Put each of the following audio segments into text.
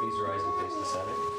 Squeeze your eyes and face the center.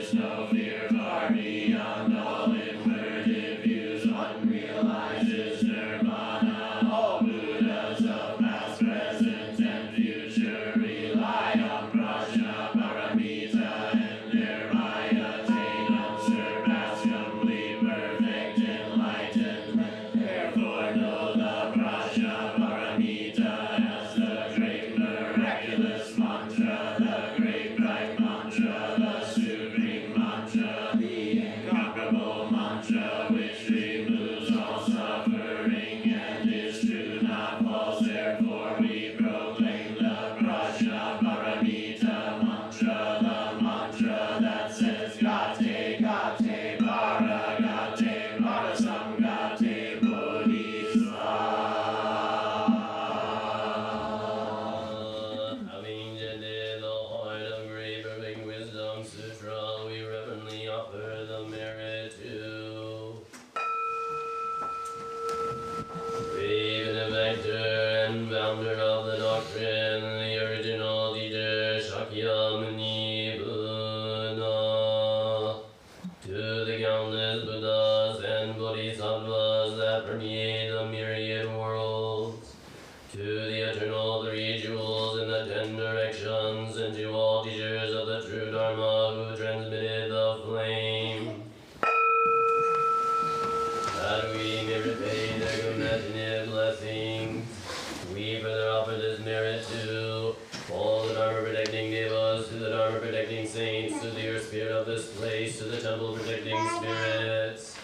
is no fear far beyond all inverted views. One realizes nirvana. All Buddhas of past, present, and future rely on Prajnaparamita and thereby attain unsurpassed, complete, perfect enlightenment. Therefore know the Prajnaparamita as the great miraculous mantra, the great bright mantra, the supreme mantra, the incomparable mantra, which removes all suffering and is true, not false. Therefore we proclaim the Prajnaparamita mantra, the mantra that says Gate, Gate, Para, Gate, Para, Samgate, Bodhisattva. Having ended the heart of Great Wisdom Sutra, we reverently offer the merit to great benefactor and founder of the doctrine, the original teacher, Shakyamuni Buddha, to the countless Buddhas and Bodhisattvas that permeate the myriad worlds, to the eternal three jewels in the 10 directions, and to all teachers of the true Dharma who transmitted the flame, that we may repay their compassionate blessings. We further offer this merit to all the Dharma protecting devas, to the Dharma protecting saints, to the earth spirit of this place, to the temple protecting spirits.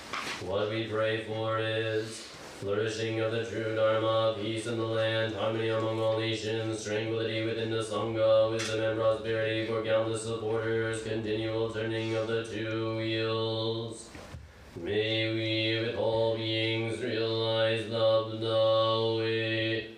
What we pray for is flourishing of the true Dharma, peace in the land, harmony among all nations, tranquility within the Sangha, wisdom and prosperity for countless supporters, continual turning of the two wheels. May we with all beings realize the Buddha way.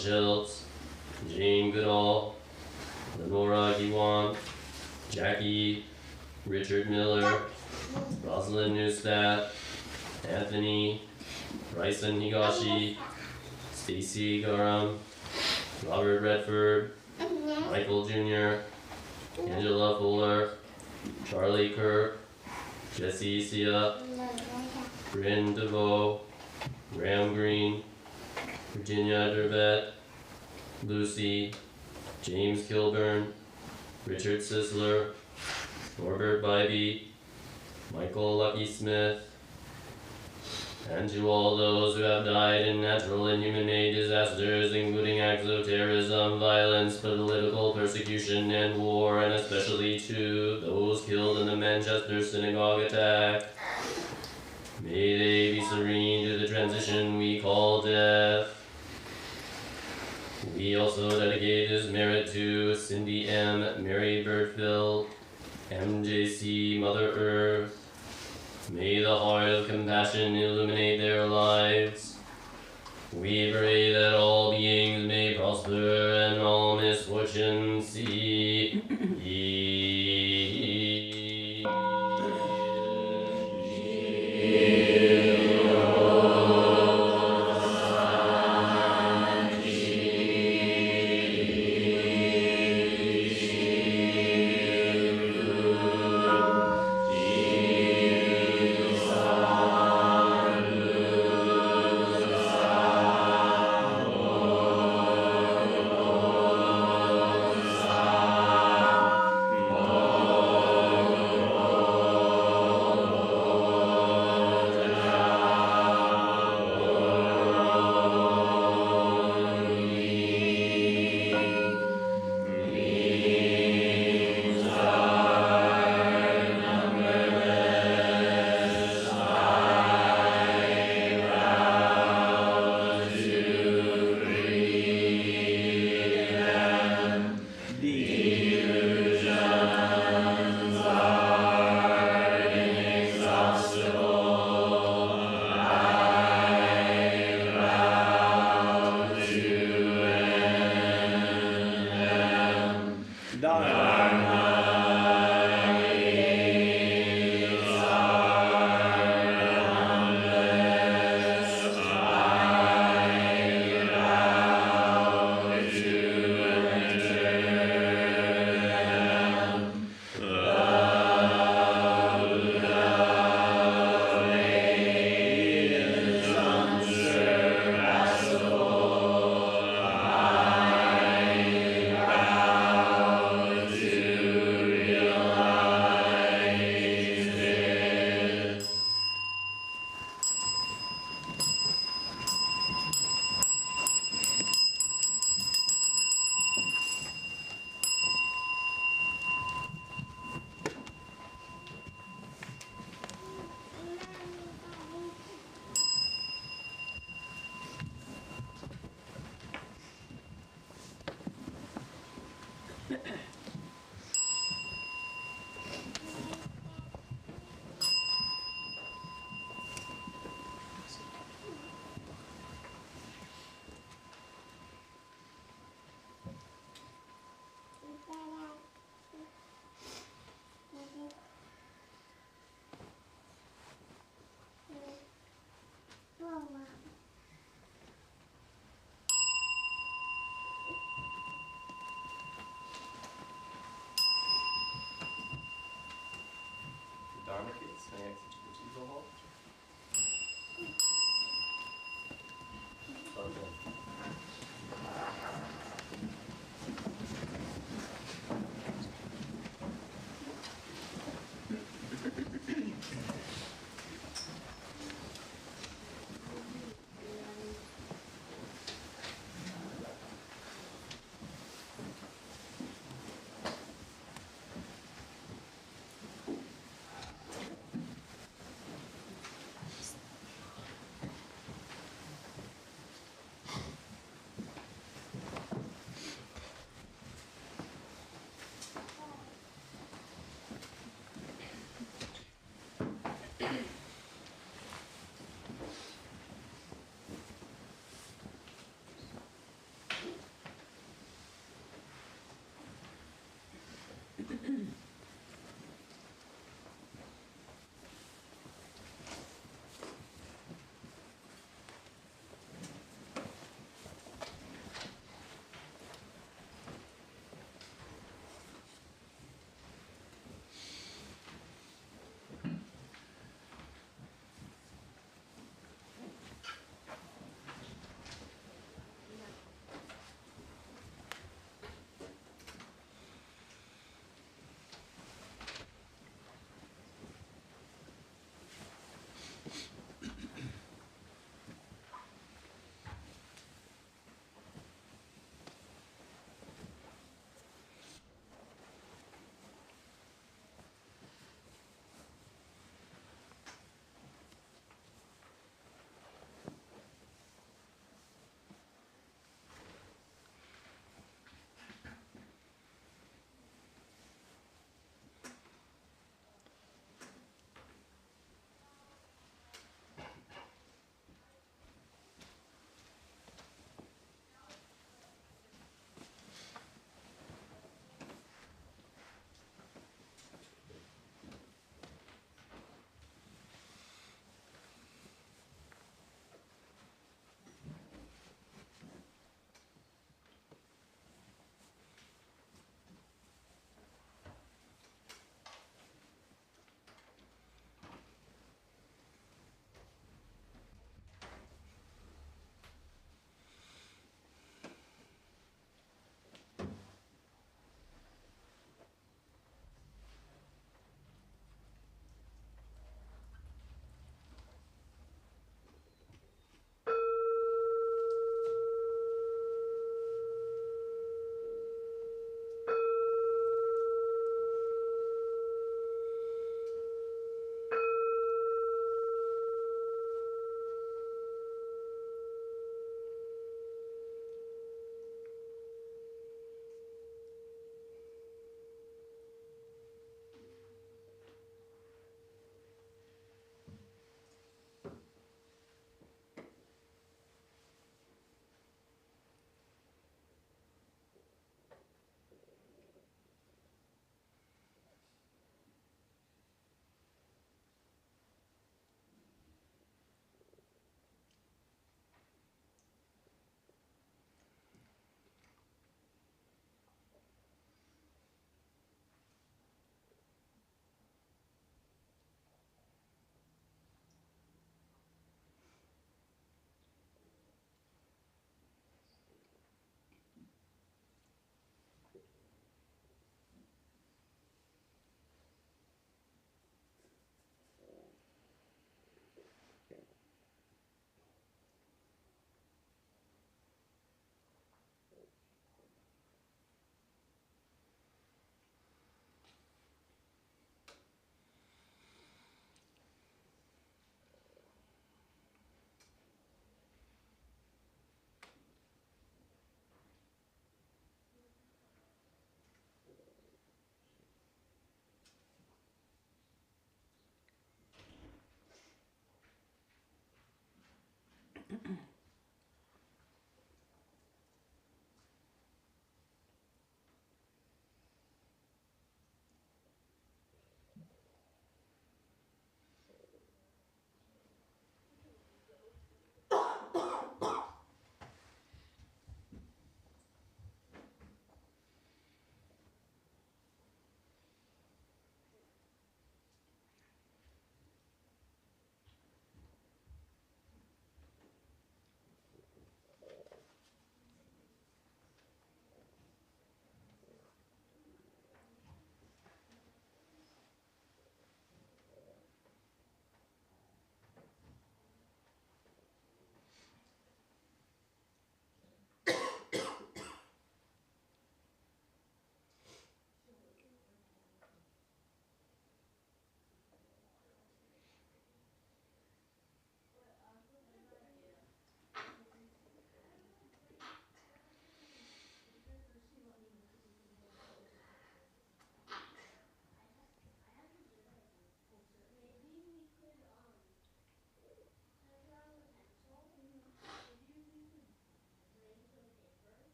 Schultz, Jane Goodall, Lenora Guang, Jackie, Richard Miller, Rosalind Neustadt, Anthony, Bryson Higashi, Stacy Garam, Robert Redford, Michael Jr., Angela Fuller, Charlie Kirk, Jesse Sia, Bryn DeVoe, Graham Green, Virginia Durbett, Lucy, James Kilburn, Richard Sisler, Norbert Bybee, Michael Lucky Smith, and to all those who have died in natural and human-made disasters, including acts of terrorism, violence, political persecution, and war, and especially to those killed in the Manchester synagogue attack. May they be serene to the transition we call death. We also dedicate this merit to Cindy M., Mary Birdfield, MJC, Mother Earth. May the heart of compassion illuminate their lives. We pray that all beings may prosper and all misfortune cease.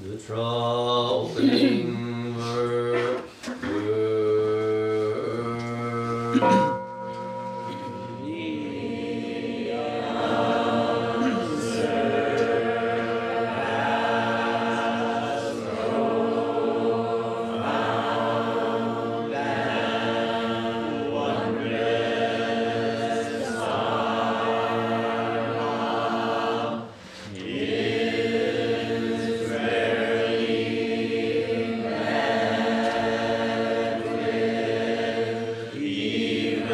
Sutra opening word. Even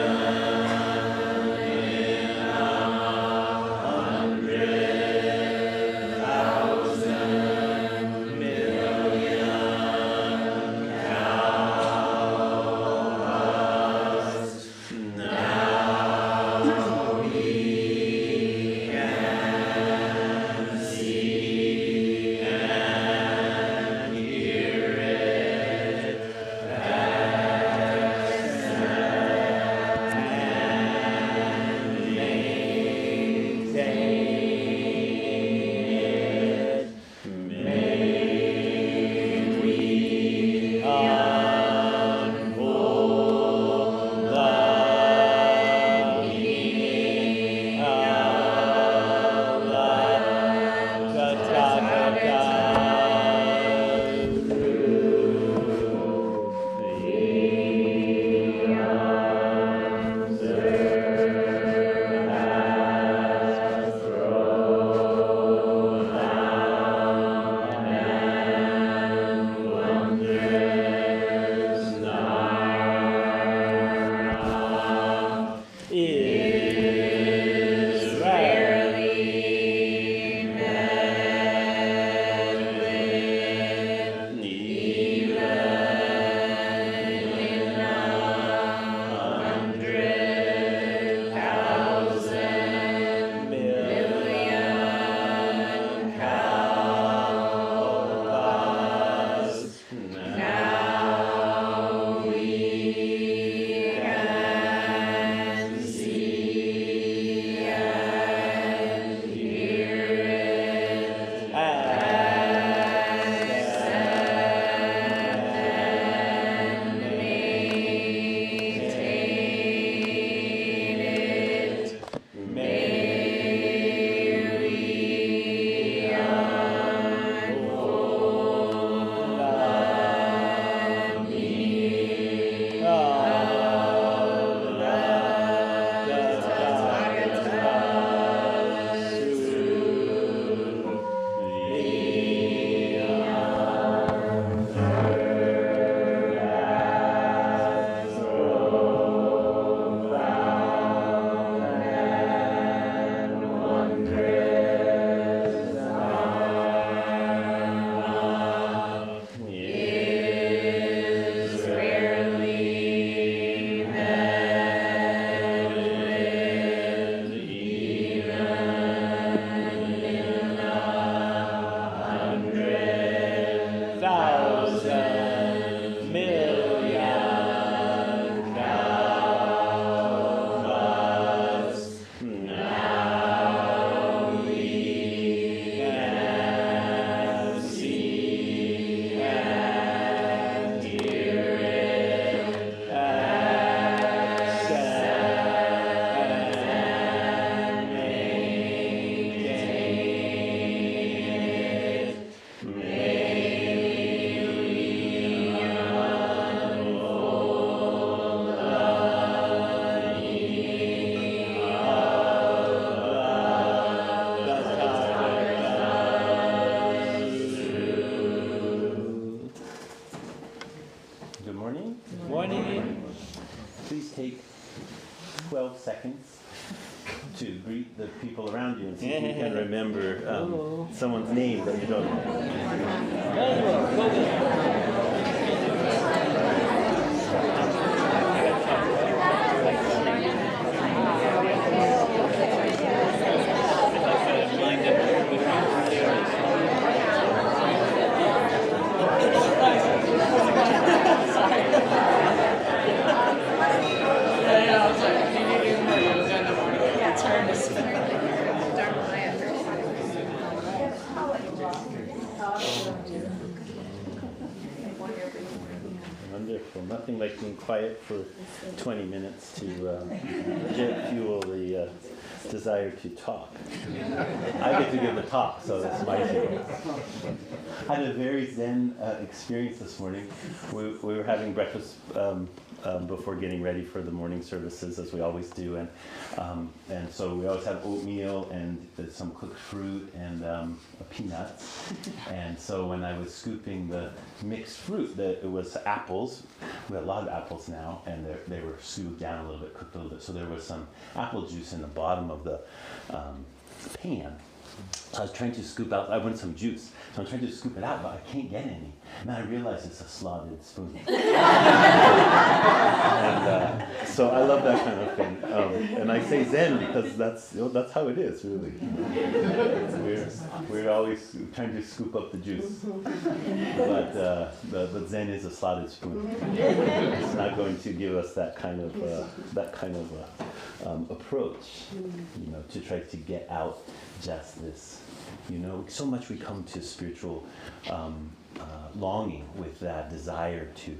Please take 12 seconds to greet the people around you and see if you can remember someone's name that you don't know. Wonderful. Nothing like being quiet for 20 minutes to jet fuel the desire to talk. I get to give the talk, so that's my thing. I had a very Zen experience this morning. We were having breakfast before getting ready for the morning services, as we always do, and so we always have oatmeal and some cooked fruit and peanuts. And so when I was scooping the mixed fruit, it was apples. We have a lot of apples now, and they were scooped down a little bit, cooked a little bit. So there was some apple juice in the bottom of the pan. So I was trying to scoop out, I wanted some juice. So I'm trying to scoop it out, but I can't get any. And then I realized it's a slotted spoon. And so I love that kind of thing. And I say Zen because that's how it is, really. We're always trying to scoop up the juice. But Zen is a slotted spoon. It's not going to give us that kind of approach, to try to get out just this. So much we come to spiritual longing with that desire to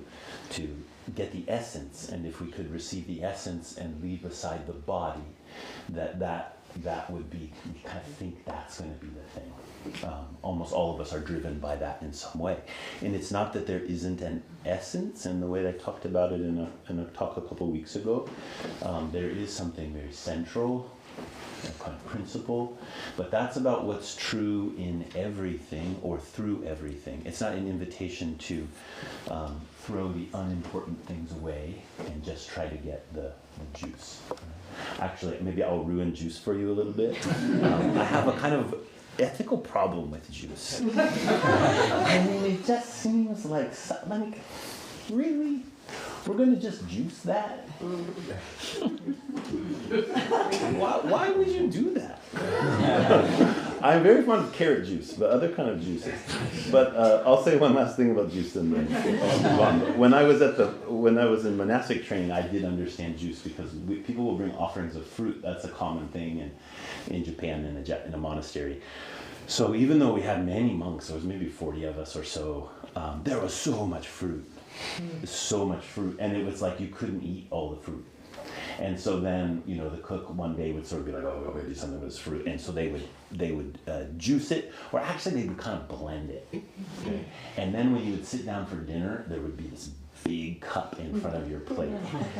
get the essence, and if we could receive the essence and leave aside the body, that would be, we kind of think that's going to be the thing. Almost all of us are driven by that in some way, and it's not that there isn't an essence. In the way that I talked about it in a talk a couple weeks ago, there is something very central, a kind of principle, but that's about what's true in everything or through everything. It's not an invitation to throw the unimportant things away and just try to get the juice. Actually, maybe I'll ruin juice for you a little bit. I have a kind of ethical problem with juice. I mean, it just seems like really? We're going to just juice that? Why would you do that? I'm very fond of carrot juice, but other kind of juices. But I'll say one last thing about juice and then I'll move on. When I was in monastic training, I did understand juice because people will bring offerings of fruit. That's a common thing in Japan in a monastery. So even though we had many monks, there was maybe 40 of us or so, there was so much fruit. So much fruit, and it was like you couldn't eat all the fruit. And so then, the cook one day would sort of be like, "Oh, we're going to do something with this fruit," and so they would juice it, or actually they would kind of blend it. Okay? And then when you would sit down for dinner, there would be this big cup in front of your plate,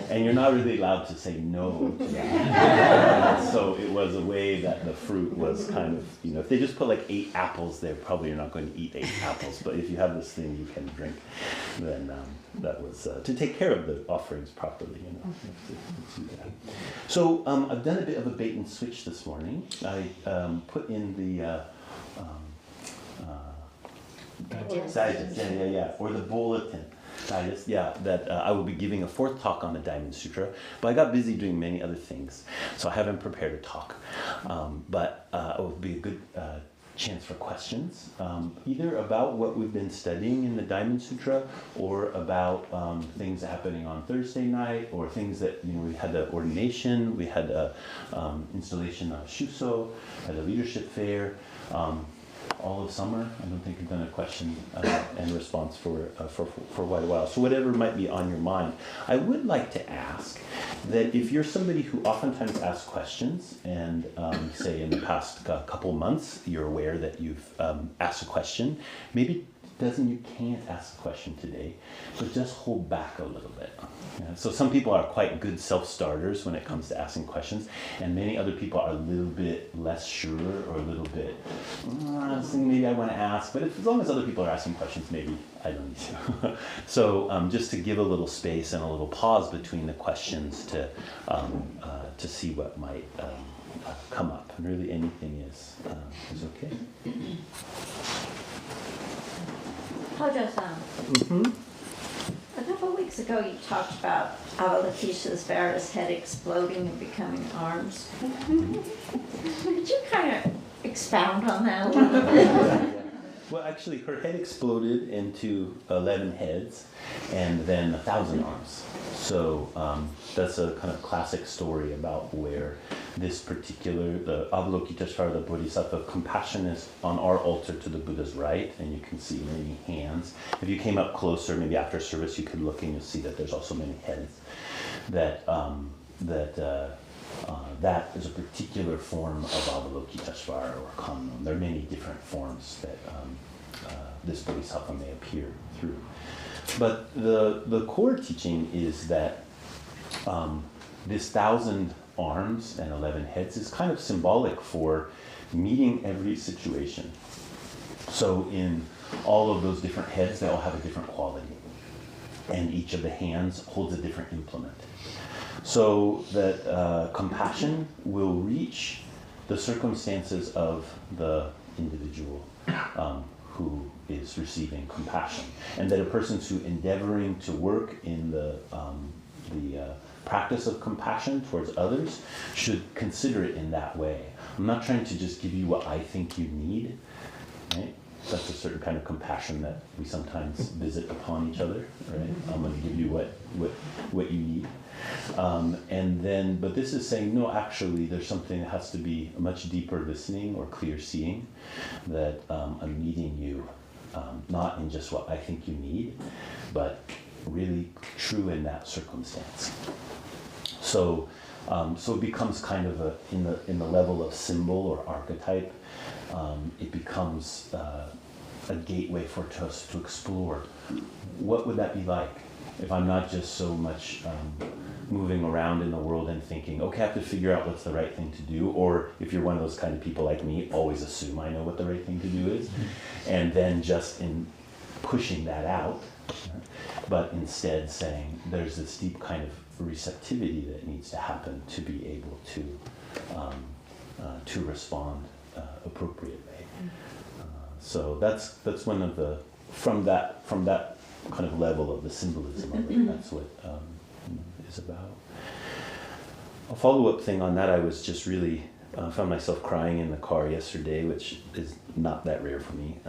and you're not really allowed to say no to that. So it was a way that the fruit was kind of, if they just put like 8 apples there, probably you're not going to eat 8 apples, but if you have this thing you can drink, then that was to take care of the offerings properly, to do that. So I've done a bit of a bait and switch this morning. I put in the digest, or the bulletin. That I will be giving a 4th talk on the Diamond Sutra, but I got busy doing many other things, so I haven't prepared a talk. But it will be a good chance for questions, either about what we've been studying in the Diamond Sutra, or about things happening on Thursday night, or things that, we had the ordination, we had a installation of Shuso, had a leadership fair, all of summer. I don't think I've done a question and response for quite a while. So whatever might be on your mind. I would like to ask that if you're somebody who oftentimes asks questions, and say in the past couple months you're aware that you've asked a question, maybe you can't ask a question today, but just hold back a little bit. So some people are quite good self-starters when it comes to asking questions, and many other people are a little bit less sure or a little bit, maybe I want to ask, but as long as other people are asking questions, maybe I don't need to. So just to give a little space and a little pause between the questions to see what might come up. And really anything is okay. Hojo-san, a couple of weeks ago you talked about Avalokitesvara's Vara's head exploding and becoming arms. Could you kind of expound on that a little bit? Well, actually, her head exploded into 11 heads and then 1,000 arms. So that's a kind of classic story about where this particular, the Avalokitesvara, the Bodhisattva, compassion is on our altar to the Buddha's right, and you can see many hands. If you came up closer, maybe after service, you could look and you'll see that there's also many heads. That is a particular form of Avalokitesvara or Kannon. There are many different forms that this Bodhisattva may appear through. But the core teaching is that this 1,000 arms and 11 heads is kind of symbolic for meeting every situation. So in all of those different heads, they all have a different quality. And each of the hands holds a different implement. So that compassion will reach the circumstances of the individual who is receiving compassion. And that a person who's endeavoring to work in the practice of compassion towards others should consider it in that way. I'm not trying to just give you what I think you need, right? That's a certain kind of compassion that we sometimes visit upon each other, right? I'm going to give you what you need. But this is saying, no, actually, there's something that has to be a much deeper listening or clear seeing, that I'm meeting you, not in just what I think you need, but really true in that circumstance. So it becomes kind of in the level of symbol or archetype. It becomes a gateway for us to explore. What would that be like if I'm not just so much moving around in the world and thinking, okay, I have to figure out what's the right thing to do, or if you're one of those kind of people like me, always assume I know what the right thing to do is, and then just in pushing that out, but instead saying there's this deep kind of receptivity that needs to happen to be able to respond appropriately. So that's one of the from that kind of level of the symbolism of it. That's what is about. A follow-up thing on that, I was just really found myself crying in the car yesterday, which is not that rare for me.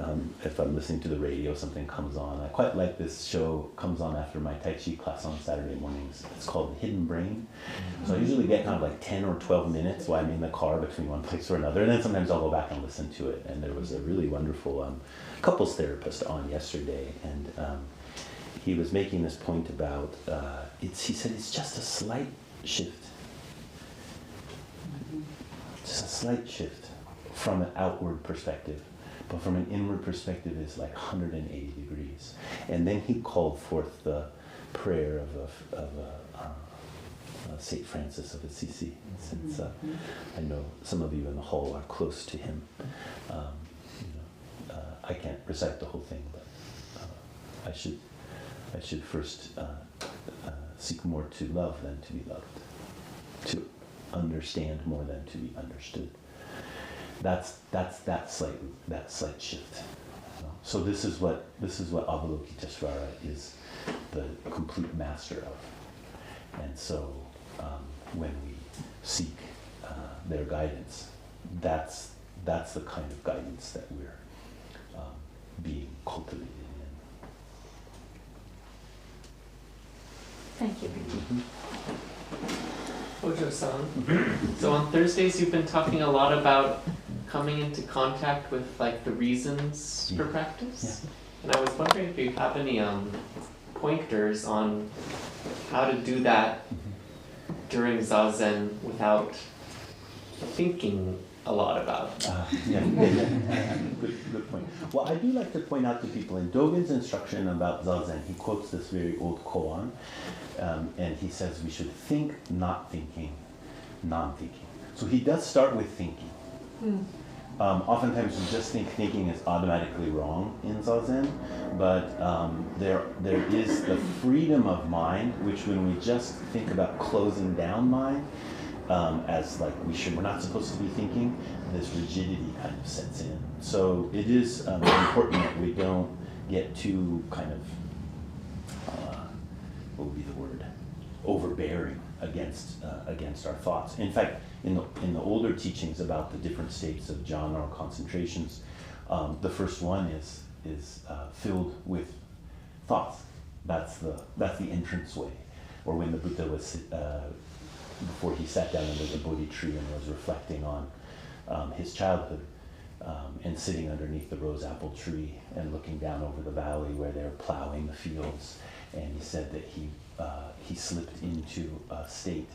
If I'm listening to the radio, something comes on. I quite like this show, comes on after my Tai Chi class on Saturday mornings. It's called Hidden Brain. So I usually get kind of like 10 or 12 minutes while I'm in the car between one place or another, and then sometimes I'll go back and listen to it. And there was a really wonderful couples therapist on yesterday, and he was making this point about, he said it's just a slight shift. Just a slight shift from an outward perspective, but from an inward perspective is like 180 degrees. And then he called forth the prayer of St. Francis of Assisi, since I know some of you in the hall are close to him. I can't recite the whole thing, but I should first seek more to love than to be loved, to understand more than to be understood. That's that slight shift. So this is what Avalokitesvara is the complete master of. And so when we seek their guidance, that's the kind of guidance that we're being cultivated in. Thank you. Hojo-san, so on Thursdays you've been talking a lot about coming into contact with like the reasons for practice. Yeah. And I was wondering if you have any pointers on how to do that during Zazen without thinking a lot about. Good point. Well, I do like to point out to people in Dogen's instruction about Zazen, he quotes this very old koan, and he says we should think, not thinking, non-thinking. So he does start with thinking. Oftentimes we just think thinking is automatically wrong in Zazen, but there is the freedom of mind, which when we just think about closing down mind, as like we're not supposed to be thinking, this rigidity kind of sets in. So it is important that we don't get too kind of, what would be the word, overbearing against our thoughts. In fact, in the older teachings about the different states of jhana or concentrations, the first one is filled with thoughts. That's the entranceway. Or when the Buddha was before he sat down under the Bodhi tree and was reflecting on his childhood, and sitting underneath the rose apple tree and looking down over the valley where they're plowing the fields, and he said that he slipped into a state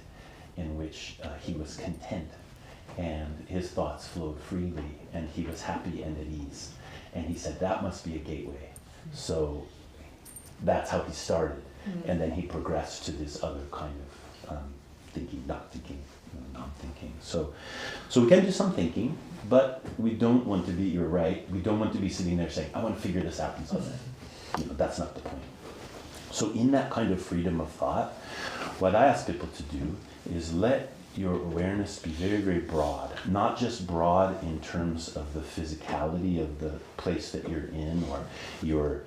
in which he was content, and his thoughts flowed freely, and he was happy and at ease. And he said that must be a gateway. So that's how he started, and then he progressed to this other kind of thinking, not thinking, non-thinking. So we can do some thinking, but we don't want to be, you're right, we don't want to be sitting there saying, I want to figure this out and so that's not the point. So in that kind of freedom of thought, what I ask people to do is let your awareness be very, very broad. Not just broad in terms of the physicality of the place that you're in, or your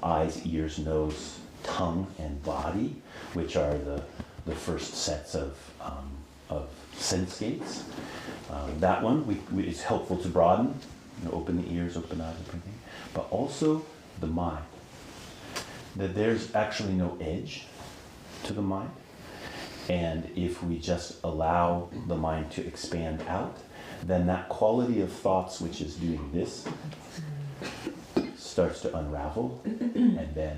eyes, ears, nose, tongue, and body, which are the first sets of sense gates. That one it's helpful to broaden, open the ears, open eyes, everything. But also the mind. That there's actually no edge to the mind. And if we just allow the mind to expand out, then that quality of thoughts which is doing this starts to unravel, and then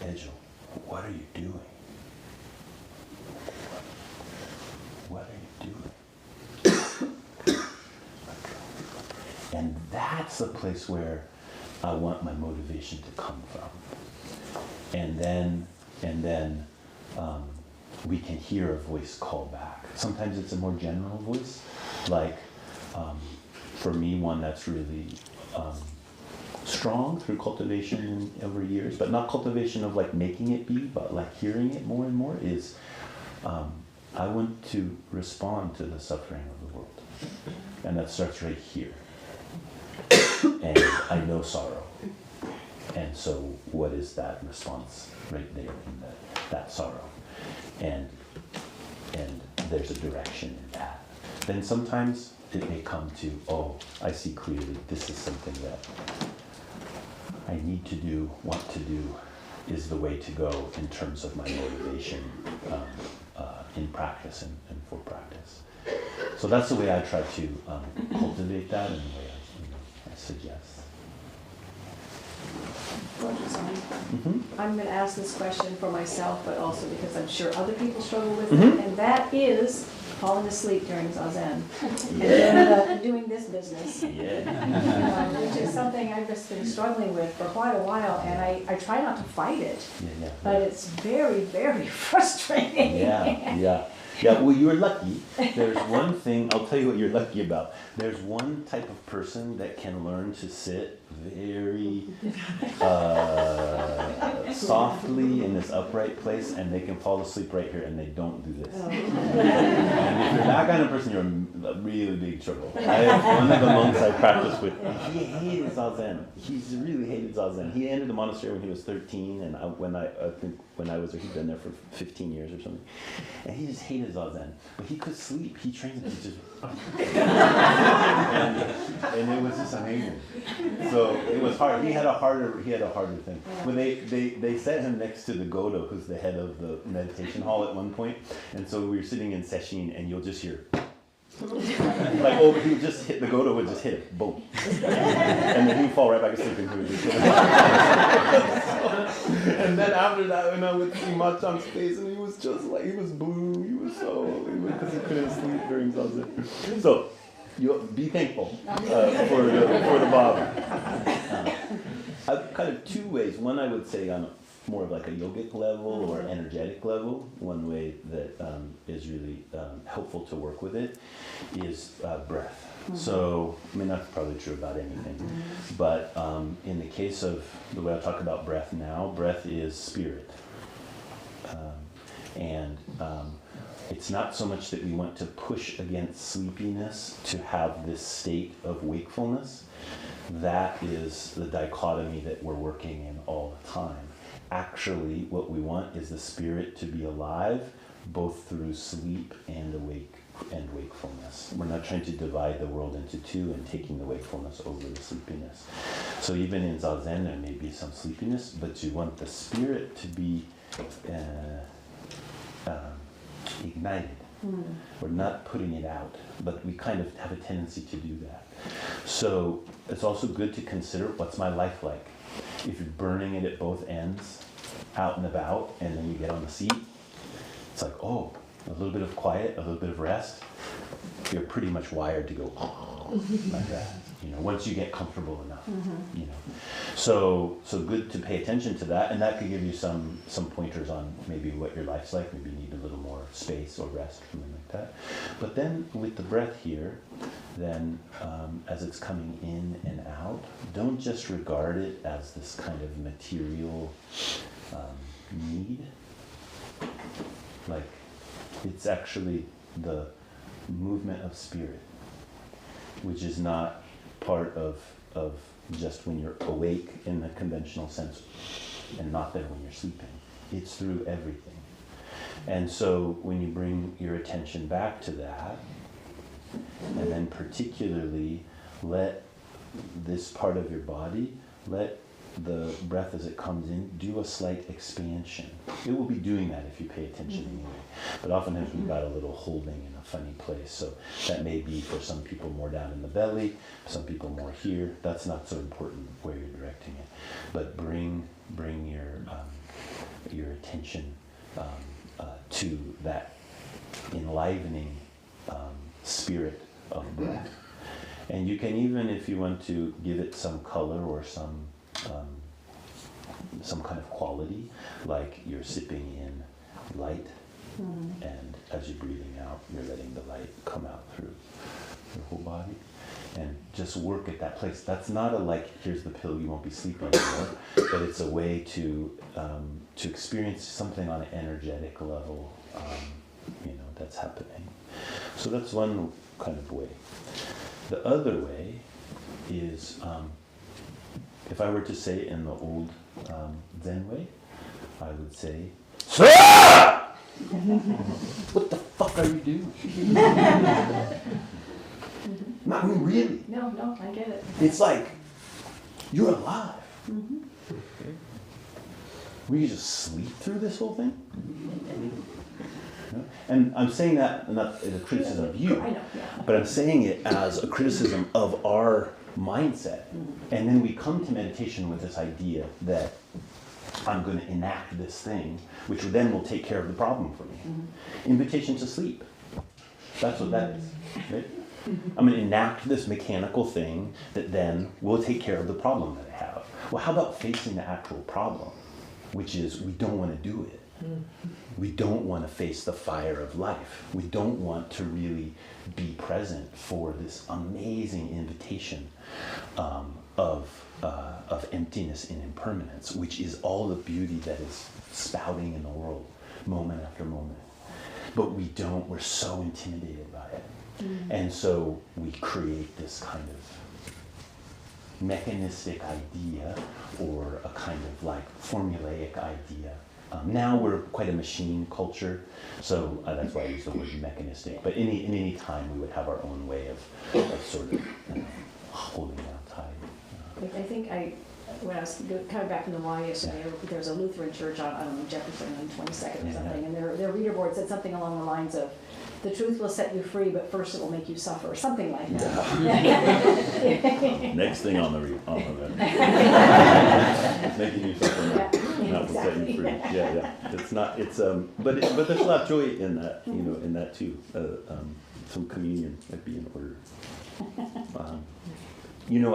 Edgel, what are you doing? What are you doing? And that's the place where I want my motivation to come from. And then we can hear a voice call back. Sometimes it's a more general voice, like for me, one that's really strong through cultivation over years, but not cultivation of like making it be, but like hearing it more and more, is I want to respond to the suffering of the world. And that starts right here. And I know sorrow. And so what is that response right there in that sorrow? And there's a direction in that. Then sometimes it may come to, oh, I see clearly this is something that I need to do, want to do, is the way to go in terms of my motivation in practice and for practice. So that's the way I try to cultivate that, and the way I suggest. I'm going to ask this question for myself, but also because I'm sure other people struggle with it, and that is falling asleep during Zazen and doing this business, which is something I've just been struggling with for quite a while, and I try not to fight it, but it's very, very frustrating. Yeah, well, you're lucky. There's one thing, I'll tell you what you're lucky about. There's one type of person that can learn to sit very softly in this upright place, and they can fall asleep right here, and they don't do this. And if you're that kind of person, you're in really big trouble. One of the monks I practiced with, he hated Zazen. He's really hated Zazen. He entered the monastery when he was 13, and when I was there, he'd been there for 15 years or something. And he just hated Zazen. But he could sleep. He trained it just... and it was just amazing. So it was hard. He had a harder thing. When they set him next to the Godo, who's the head of the meditation hall at one point, and so we were sitting in sesshin, and you'll just hear... like, oh, he would just hit, the Godo would just hit it, boom. And then he'd fall right back asleep, and he would just hit it. And then after that, when I would see Machan's face, and he was was just like, he was blue, because he couldn't sleep during Zazen. So, you be thankful for the Baba. Kind of two ways. One, I would say on more of like a yogic level or energetic level. One way that is really helpful to work with it is breath. So, I mean, that's probably true about anything. But in the case of the way I talk about breath now, breath is spirit. And it's not so much that we want to push against sleepiness to have this state of wakefulness. That is the dichotomy that we're working in all the time. Actually, what we want is the spirit to be alive, both through sleep and wakefulness. We're not trying to divide the world into two and taking the wakefulness over the sleepiness. So even in Zazen, there may be some sleepiness, but you want the spirit to be ignited. We're not putting it out, but we kind of have a tendency to do that. So it's also good to consider, what's my life like? If you're burning it at both ends, out and about, and then you get on the seat, it's like, oh, a little bit of quiet, a little bit of rest, you're pretty much wired to go like that. Once you get comfortable enough. So good to pay attention to that, and that could give you some pointers on maybe what your life's like. Maybe you need a little more space or rest, something like that. But then with the breath here, then as it's coming in and out, don't just regard it as this kind of material need. Like, it's actually the movement of spirit, which is not part of just when you're awake in the conventional sense, and not then when you're sleeping. It's through everything. And so when you bring your attention back to that, and then particularly let this part of your body, let the breath as it comes in do a slight expansion. It will be doing that if you pay attention anyway. But oftentimes we've got a little holding in a funny place. So that may be for some people more down in the belly, some people more here. That's not so important where you're directing it. But bring your attention to that enlivening spirit of breath. And you can even, if you want to, give it some color or some kind of quality, like you're sipping in light, and as you're breathing out, you're letting the light come out through your whole body, and just work at that place. That's not a like, here's the pill, you won't be sleeping anymore, but it's a way to experience something on an energetic level, that's happening. So that's one kind of way. The other way is, if I were to say it in the old Zen way, I would say, what the fuck are you doing? Not really. No, I get it. It's like, you're alive. Okay. Will you just sleep through this whole thing? And I'm saying that not as a criticism of you, I know, yeah. but I'm saying it as a criticism of our mindset. And then we come to meditation with this idea that I'm going to enact this thing, which then will take care of the problem for me. Invitation to sleep. That's what that is. Right? I'm going to enact this mechanical thing that then will take care of the problem that I have. Well, how about facing the actual problem, which is we don't want to do it. We don't want to face the fire of life. We don't want to really be present for this amazing invitation of emptiness and impermanence, which is all the beauty that is spouting in the world, moment after moment. But we're so intimidated by it. And so we create this kind of mechanistic idea, or a kind of like formulaic idea. Now we're quite a machine culture, so that's why I use the word mechanistic. But in any time we would have our own way of sort of holding it out tight. I think when I was coming back from the Y yesterday, there was a Lutheran church on Jefferson on 22nd or something, and their reader board said something along the lines of, the truth will set you free, but first it will make you suffer, or something like that. Next thing on the it's making you suffer, not will set you gluten free. Yeah. It's not. It's but there's a lot of joy in that. In that too. Some communion might be in order.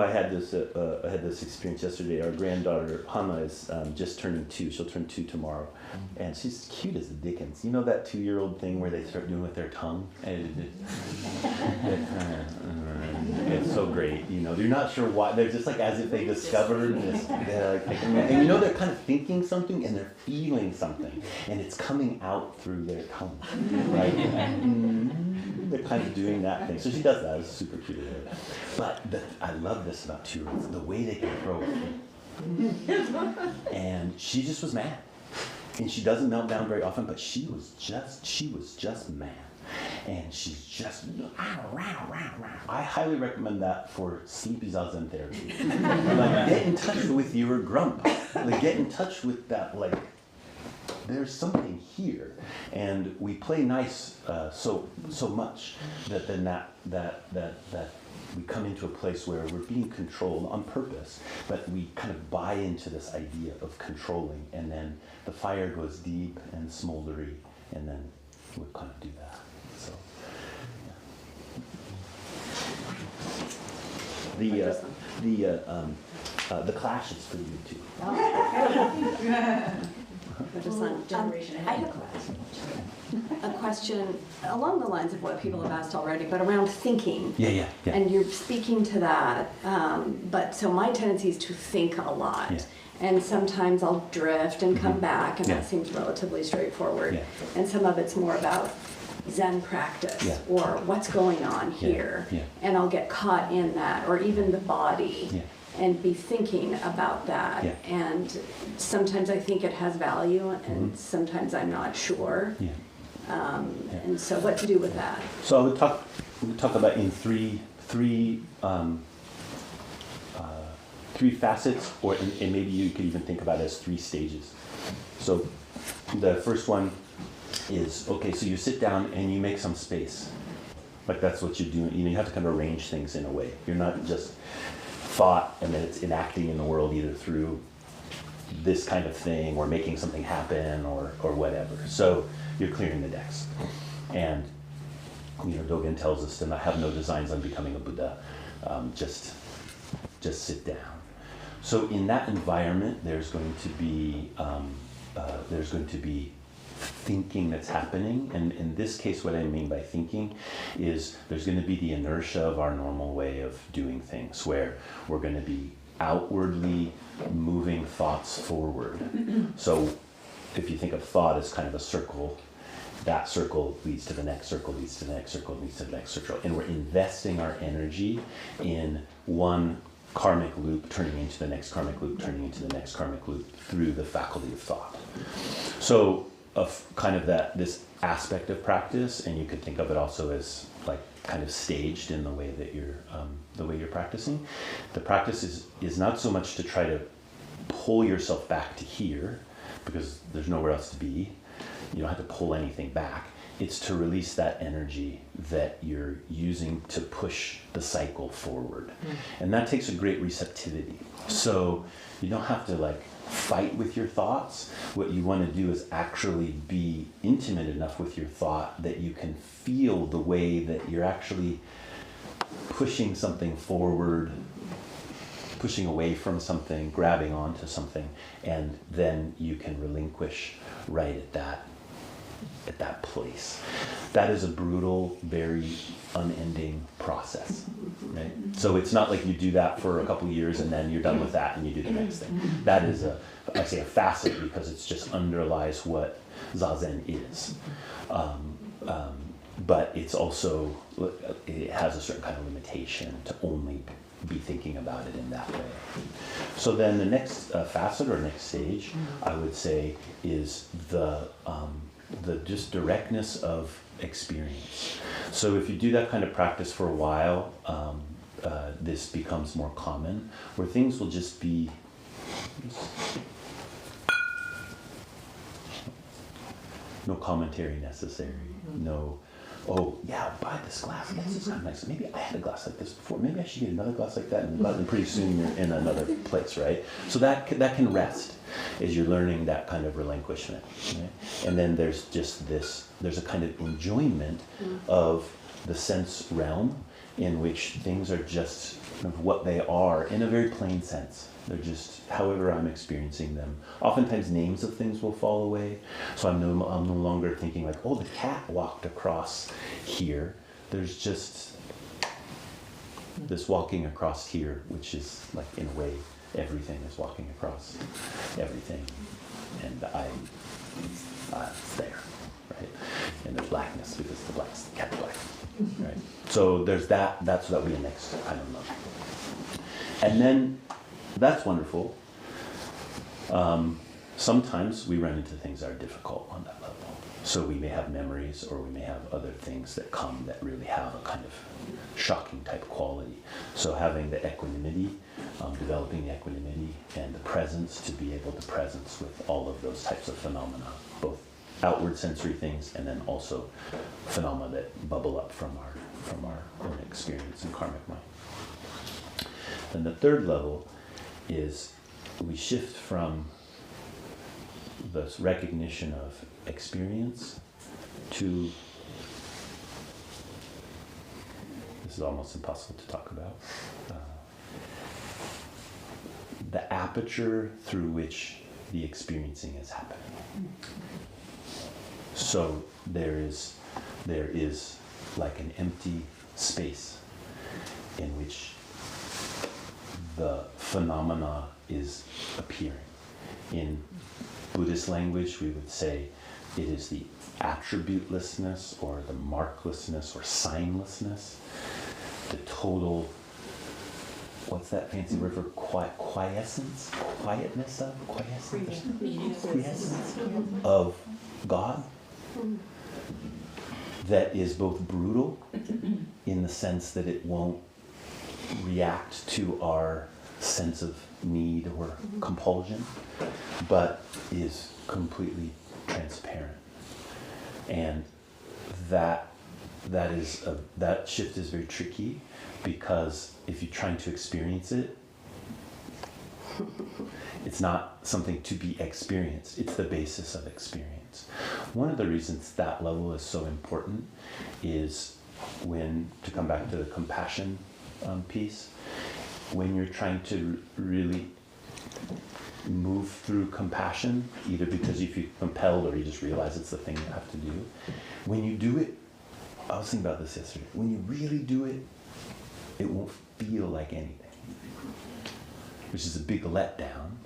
I had this experience yesterday. Our granddaughter Hanh is just turning 2. She'll turn 2 tomorrow, and she's cute as the dickens. You know that 2-year-old thing where they start doing with their tongue? It's so great. They're not sure why. They're just like as if they discovered this. They're they're kind of thinking something and they're feeling something, and it's coming out through their tongue, right? They're kind of doing that thing. So she does that. It's super cute. But I love this about 2-year-olds, the way they can throw it. And she just was mad. And she doesn't melt down very often, but she was just mad. And she's just, I highly recommend that for sleepy zazen therapy. Get in touch with your grump. Get in touch with that, there's something here, and we play nice so much that then that we come into a place where we're being controlled on purpose, but we kind of buy into this idea of controlling, and then the fire goes deep and smoldery, and then we kind of do that. So, the Clash is pretty good too. Just on generation I ahead. have a question along the lines of what people have asked already, but around thinking. Yeah. And you're speaking to that, but so my tendency is to think a lot. Yeah. And sometimes I'll drift and come back, and Yeah. that seems relatively straightforward. Yeah. And some of it's more about Zen practice Yeah. or what's going on here. Yeah. And I'll get caught in that, or even the body. Yeah. And be thinking about that. Yeah. And sometimes I think it has value, and sometimes I'm not sure. Yeah. And so what to do with that? So I would talk about in three facets, and maybe you could even think about it as 3 stages. So the first one is, okay, so you sit down and you make some space. That's what you're doing. You have to kind of arrange things in a way. You're not just thought and then it's enacting in the world either through this kind of thing or making something happen or whatever. So you're clearing the decks. And Dogen tells us to not have no designs on becoming a Buddha. Just sit down. So in that environment, there's going to be thinking that's happening, and in this case what I mean by thinking is there's going to be the inertia of our normal way of doing things where we're going to be outwardly moving thoughts forward. So if you think of thought as kind of a circle, that circle leads to the next circle, leads to the next circle, leads to the next circle, and we're investing our energy in one karmic loop turning into the next karmic loop, turning into the next karmic loop through the faculty of thought. So of kind of this aspect of practice, and you could think of it also as kind of staged in the way that you're practicing. The practice is not so much to try to pull yourself back to here, because there's nowhere else to be. You don't have to pull anything back. It's to release that energy that you're using to push the cycle forward. And that takes a great receptivity. So you don't have to fight with your thoughts. What you want to do is actually be intimate enough with your thought that you can feel the way that you're actually pushing something forward, pushing away from something, grabbing onto something, and then you can relinquish right at that place. That is a brutal, very unending process, right? So it's not like you do that for a couple years and then you're done with that and you do the next thing. That is I say a facet because it just underlies what Zazen is. But it's also, it has a certain kind of limitation to only be thinking about it in that way. So then the next facet or next stage, I would say, is the just directness of experience. So if you do that kind of practice for a while, this becomes more common, where things will just be no commentary necessary, no oh yeah, I'll buy this glass. This is kind of nice. Maybe I had a glass like this before. Maybe I should get another glass like that. And pretty soon you're in another place, right? So that can rest as you're learning that kind of relinquishment. Right? And then there's just this, there's a kind of enjoyment of the sense realm in which things are just kind of what they are in a very plain sense. They're just however I'm experiencing them. Oftentimes names of things will fall away. So I'm no longer thinking like, oh, the cat walked across here. There's just this walking across here, which is like in a way, everything is walking across everything. And it's there, right? And there's blackness because the cat's black, right? So there's that's what we next, I don't know. And then, that's wonderful. Sometimes we run into things that are difficult on that level. So we may have memories or we may have other things that come that really have a kind of shocking type quality. So having the equanimity, developing the equanimity and the presence to be able to presence with all of those types of phenomena, both outward sensory things and then also phenomena that bubble up from our own experience and karmic mind. And the third level is we shift from this recognition of experience to, this is almost impossible to talk about, the aperture through which the experiencing is happening. So there is like an empty space in which the phenomena is appearing. In Buddhist language, we would say it is the attributelessness or the marklessness or signlessness, the total, what's that fancy word for quiescence? Quietness of? Quiescence of God that is both brutal in the sense that it won't react to our sense of need or compulsion, but is completely transparent. And that shift is very tricky because if you're trying to experience it, it's not something to be experienced, it's the basis of experience. One of the reasons that level is so important is when, to come back to the compassion piece, when you're trying to really move through compassion, either because you feel compelled or you just realize it's the thing you have to do, when you do it, I was thinking about this yesterday, when you really do it, it won't feel like anything, which is a big letdown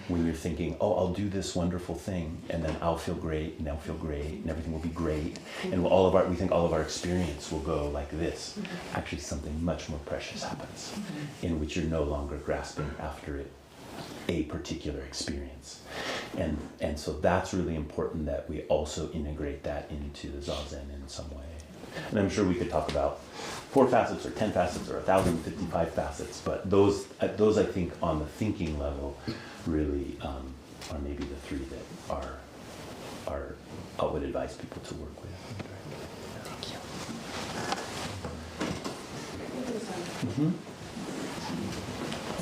when you're thinking, oh, I'll do this wonderful thing and then I'll feel great and I'll feel great and everything will be great and we think all of our experience will go like this. Actually, something much more precious happens in which you're no longer grasping after it, a particular experience. And so that's really important that we also integrate that into the Zazen in some way. And I'm sure we could talk about 4 facets or 10 facets or 1,055 facets, but those I think on the thinking level really are maybe the 3 that I would advise people to work with. Thank you. Mm-hmm.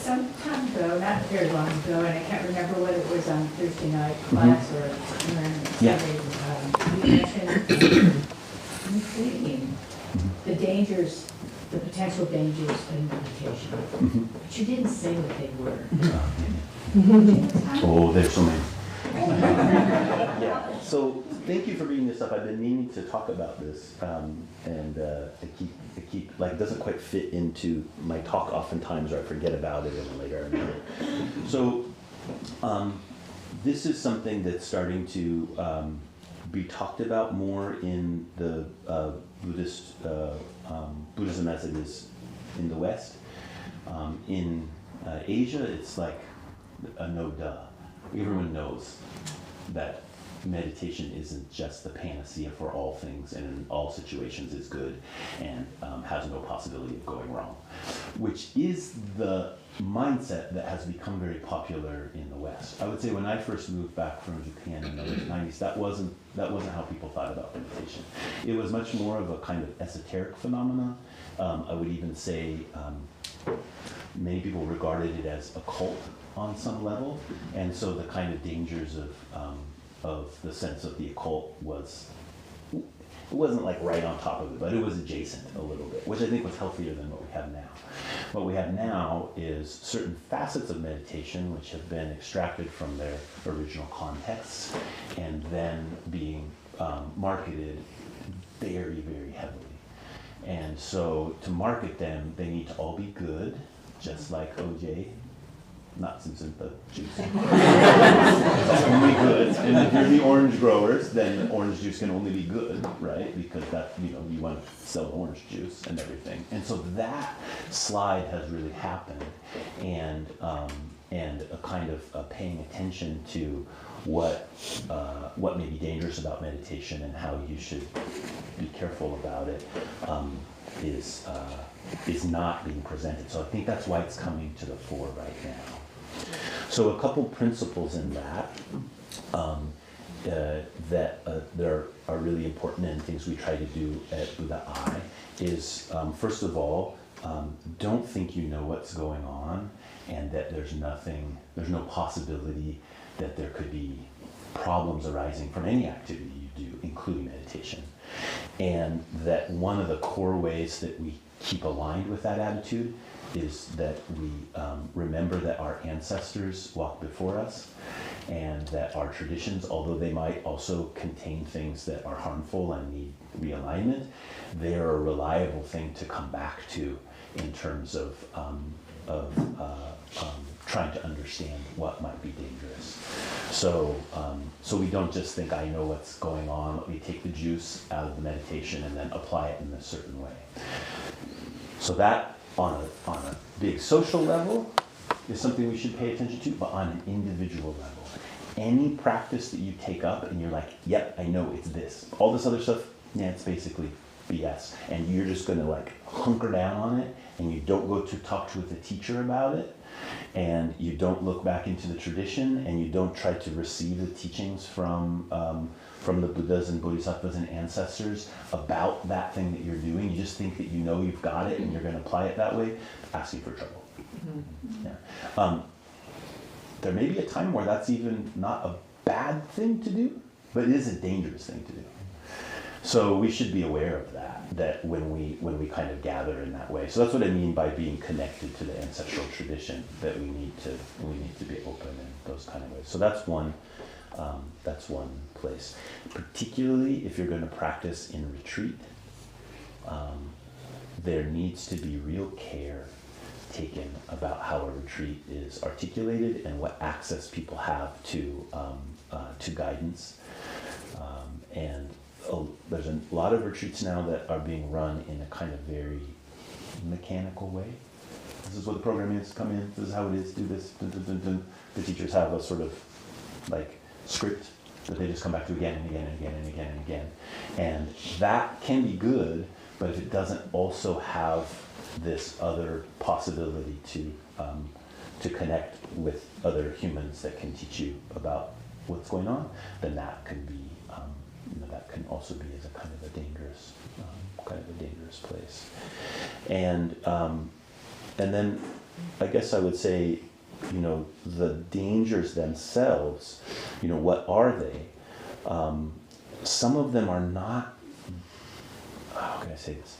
Some time ago, not very long ago, and I can't remember whether it was on Thursday night class or Sunday, you mentioned thinking the dangers, the potential dangers in meditation. But you didn't say what they were. Oh, there's so many. Yeah. So thank you for bringing this up. I've been meaning to talk about this, and I keep like it doesn't quite fit into my talk oftentimes, or I forget about it, and then later I remember. So this is something that's starting to be talked about more in the Buddhism as it is in the West. In Asia, it's like a no duh. Everyone knows that meditation isn't just the panacea for all things and in all situations is good and has no possibility of going wrong, which is the mindset that has become very popular in the West. I would say when I first moved back from Japan in the late 90s, that wasn't how people thought about meditation. It was much more of a kind of esoteric phenomenon. I would even say many people regarded it as a cult on some level, and so the kind of dangers of the sense of the occult it wasn't like right on top of it, but it was adjacent a little bit, which I think was healthier than what we have now. What we have now is certain facets of meditation which have been extracted from their original contexts and then being marketed very, very heavily. And so to market them, they need to all be good, just like OJ. Not Simpson, but juice. It's only good. And if you're the orange growers, then orange juice can only be good, right? Because that, you want to sell orange juice and everything. And so that slide has really happened, and a kind of paying attention to what may be dangerous about meditation and how you should be careful about it is not being presented. So I think that's why it's coming to the fore right now. So a couple principles in that there are really important and things we try to do at Buddha Eye is, first of all, don't think you know what's going on and that there's no possibility that there could be problems arising from any activity you do, including meditation. And that one of the core ways that we keep aligned with that attitude is that we remember that our ancestors walked before us and that our traditions, although they might also contain things that are harmful and need realignment, they're a reliable thing to come back to in terms of trying to understand what might be dangerous. So we don't just think, I know what's going on, let me take the juice out of the meditation and then apply it in a certain way. So that, on a big social level, is something we should pay attention to, but on an individual level. Any practice that you take up and you're like, yep, I know it's this. All this other stuff, yeah, it's basically BS. And you're just gonna like hunker down on it, and you don't go to talk with the teacher about it, and you don't look back into the tradition, and you don't try to receive the teachings from the Buddhas and Bodhisattvas and ancestors about that thing that you're doing. You just think that you know you've got it and you're going to apply it that way, asking for trouble. Mm-hmm. Yeah. There may be a time where that's even not a bad thing to do, but it is a dangerous thing to do. So we should be aware of that when we kind of gather in that way. So that's what I mean by being connected to the ancestral tradition, that we need to be open in those kind of ways. So that's one place. Particularly if you're going to practice in retreat, there needs to be real care taken about how a retreat is articulated and what access people have to guidance. There's a lot of retreats now that are being run in a kind of very mechanical way. This is what the program is, come in, this is how it is, do this, dun, dun, dun, dun. The teachers have a sort of like script that they just come back to again and again and again and again and again. And that can be good, but if it doesn't also have this other possibility to connect with other humans that can teach you about what's going on, then that can be that can also be as a kind of a dangerous place. And then I guess I would say, the dangers themselves, what are they? Some of them are not, how can I say this?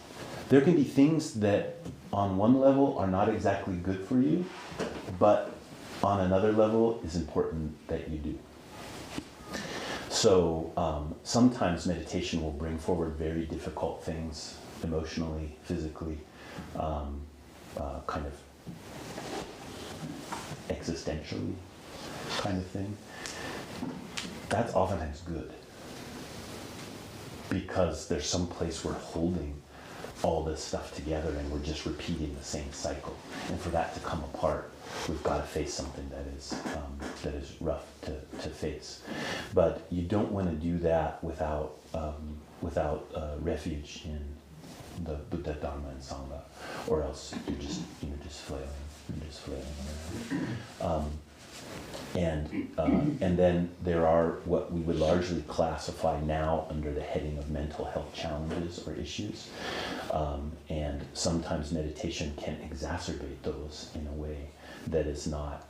There can be things that on one level are not exactly good for you, but on another level is important that you do. So sometimes meditation will bring forward very difficult things emotionally, physically, kind of existentially kind of thing. That's oftentimes good because there's some place we're holding all this stuff together and we're just repeating the same cycle. And for that to come apart, we've got to face something that is rough to face. But you don't want to do that without refuge in the Buddha, Dharma, and Sangha, or else you're just flailing. You're just flailing around. And then there are what we would largely classify now under the heading of mental health challenges or issues. And sometimes meditation can exacerbate those in a way that is not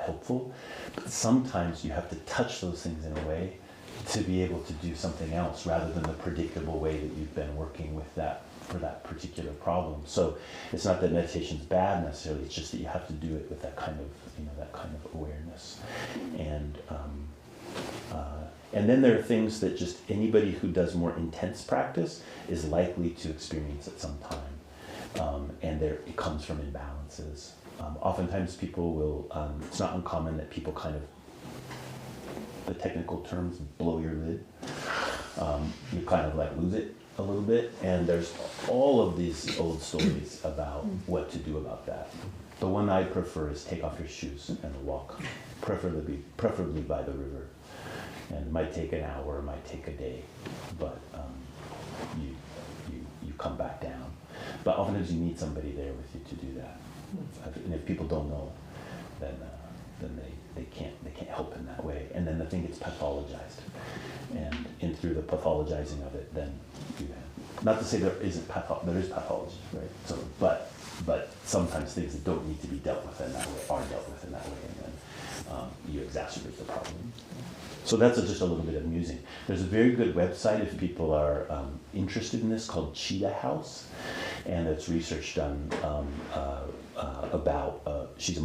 helpful. But sometimes you have to touch those things in a way to be able to do something else rather than the predictable way that you've been working with that for that particular problem. So it's not that meditation's bad necessarily, it's just that you have to do it with that kind of awareness. And then there are things that just anybody who does more intense practice is likely to experience at some time. And it comes from imbalances. Oftentimes people will, it's not uncommon that people kind of, the technical terms, blow your lid. You kind of like lose it a little bit, and there's all of these old stories about what to do about that. The one I prefer is take off your shoes and walk, preferably by the river. And it might take an hour, it might take a day, but you come back down. But oftentimes you need somebody there with you to do that. And if people don't know, then they can't help in that way. And then the thing gets pathologized. And through the pathologizing of it, then you have, not to say there is pathology, right? So, but sometimes things that don't need to be dealt with in that way are dealt with in that way, and then you exacerbate the problem. So that's just a little bit amusing. There's a very good website if people are interested in this called Cheetah House, and it's research done about, she's a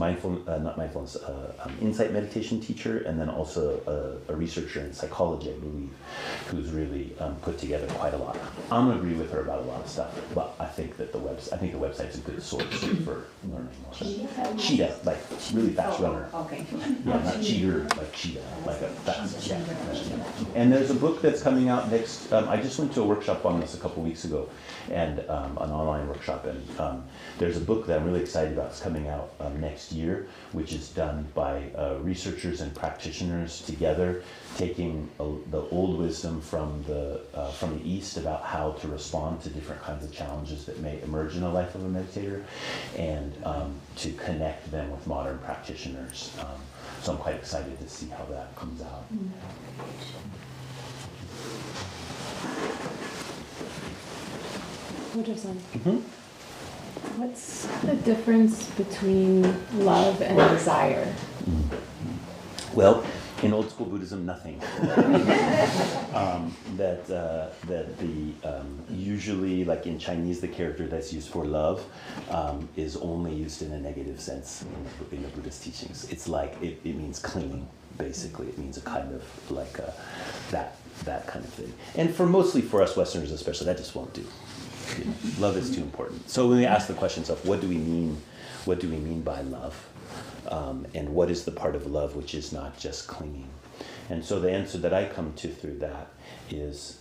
insight meditation teacher, and then also a researcher in psychology, I believe, who's really put together quite a lot. I'm gonna agree with her about a lot of stuff, but I think that the website's a good source for learning more. Cheetah, like really fast runner. Okay. Yeah, not cheater, like cheetah, like a fast. And there's a book that's coming out next. I just went to a workshop on this a couple weeks ago, and an online workshop, and there's a book that I'm really excited about. It's coming out next year, which is done by researchers and practitioners together, taking the old wisdom from the East about how to respond to different kinds of challenges that may emerge in the life of a meditator, and to connect them with modern practitioners. So I'm quite excited to see how that comes out. What's the difference between love and desire? Well, in old school Buddhism, nothing. Usually, like in Chinese, the character that's used for love is only used in a negative sense in the Buddhist teachings. It's like it means clinging, basically. It means a kind of like that kind of thing. And mostly for us Westerners, especially, that just won't do. You know, love is too important. So when we ask the questions of what do we mean by love, and what is the part of love which is not just clinging, and so the answer that I come to through that is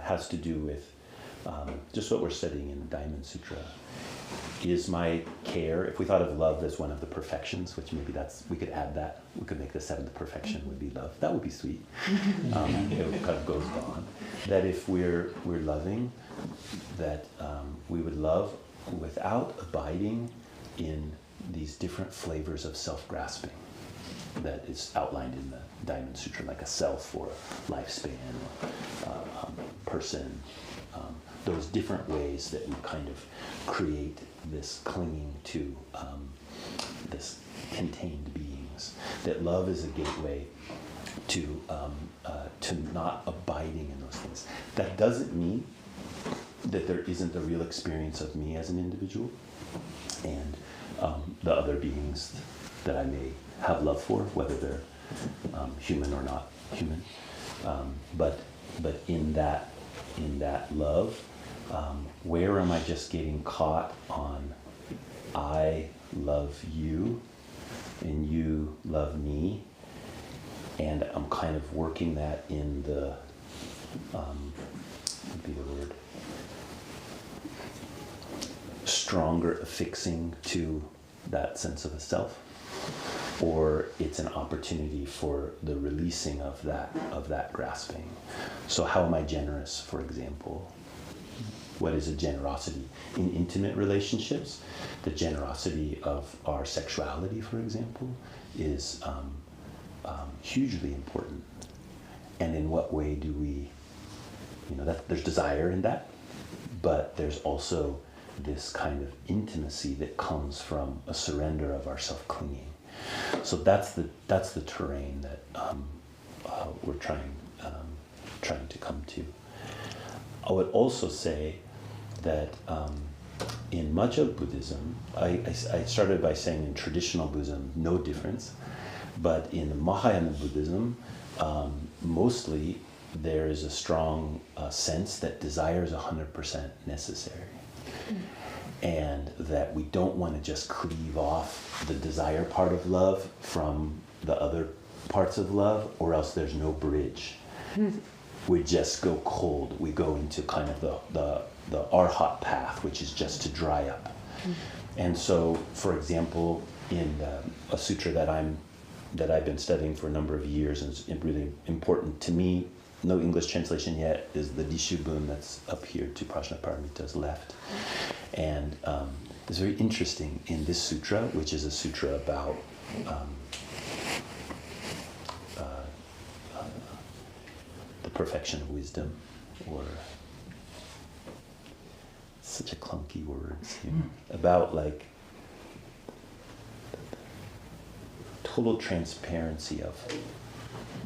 has to do with just what we're studying in the Diamond Sutra. Is my care, if we thought of love as one of the perfections, which maybe we could add that, we could make the seventh perfection would be love. That would be sweet. It kind of goes on. That if we're loving, that we would love without abiding in these different flavors of self-grasping that is outlined in the Diamond Sutra, like a self or a lifespan or person. Those different ways that we kind of create this clinging to this contained beings. That love is a gateway to not abiding in those things. That doesn't mean that there isn't a real experience of me as an individual and the other beings that I may have love for, whether they're human or not human. But in that love, where am I just getting caught on I love you and you love me, and I'm kind of working that in would be the word. Stronger affixing to that sense of a self, or it's an opportunity for the releasing of that grasping. So how am I generous, for example? What is a generosity? In intimate relationships, the generosity of our sexuality, for example, is hugely important. And in what way do we, that there's desire in that, but there's also this kind of intimacy that comes from a surrender of our self-clinging. So that's the terrain that we're trying to come to. I would also say that in much of Buddhism, I started by saying in traditional Buddhism, no difference, but in Mahayana Buddhism, mostly there is a strong sense that desire is 100% necessary. And that we don't want to just cleave off the desire part of love from the other parts of love, or else there's no bridge. We just go cold. We go into kind of the arhat path, which is just to dry up. And so, for example, in a sutra that I've been studying for a number of years and is really important to me, no English translation yet, is the Dishubun that's up here to Prajnaparamita's left. And it's very interesting in this sutra, which is a sutra about the perfection of wisdom, or such a clunky words, about like total transparency of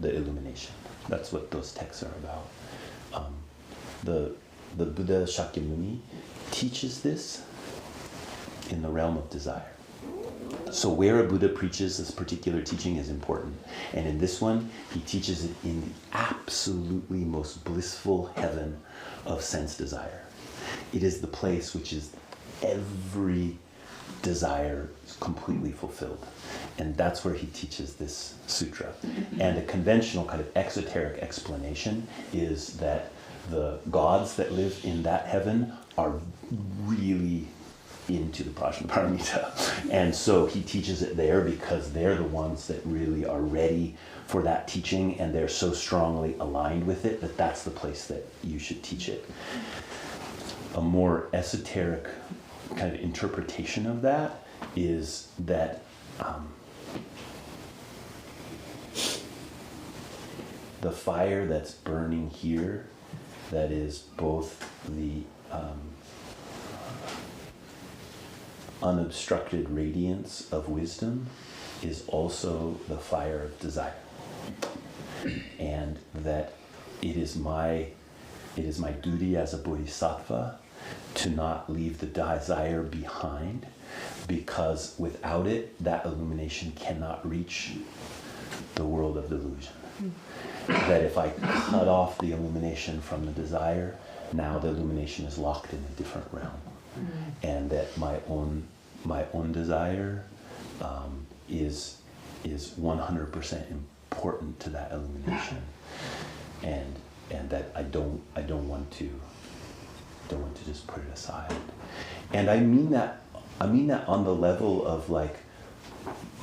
the illumination. That's what those texts are about. The Buddha Shakyamuni teaches this in the realm of desire. So where a Buddha preaches this particular teaching is important. And in this one, he teaches it in the absolutely most blissful heaven of sense desire. It is the place which is every desire is completely fulfilled. And that's where he teaches this sutra. And a conventional kind of exoteric explanation is that the gods that live in that heaven are really into the Prajnaparamita. And so he teaches it there because they're the ones that really are ready for that teaching, and they're so strongly aligned with it that that's the place that you should teach it. A more esoteric kind of interpretation of that is that the fire that's burning here, that is both the unobstructed radiance of wisdom, is also the fire of desire. And that it is my duty as a bodhisattva to not leave the desire behind, because without it, that illumination cannot reach the world of delusion. That if I cut off the illumination from the desire, now the illumination is locked in a different realm. And that my own desire is 100% important to that illumination, and that I don't want to just put it aside. And I mean that on the level of like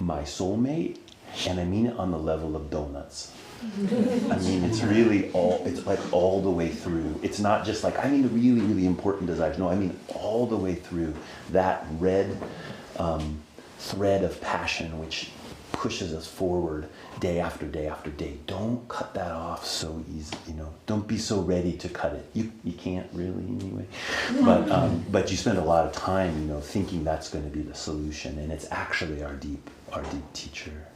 my soulmate, and I mean it on the level of donuts. I mean, it's like all the way through. It's not just like, I mean the really, really important desires. No, I mean all the way through that red thread of passion which pushes us forward day after day after day. Don't cut that off so easy, Don't be so ready to cut it. You can't really anyway. But you spend a lot of time, thinking that's going to be the solution, and it's actually our deep teacher.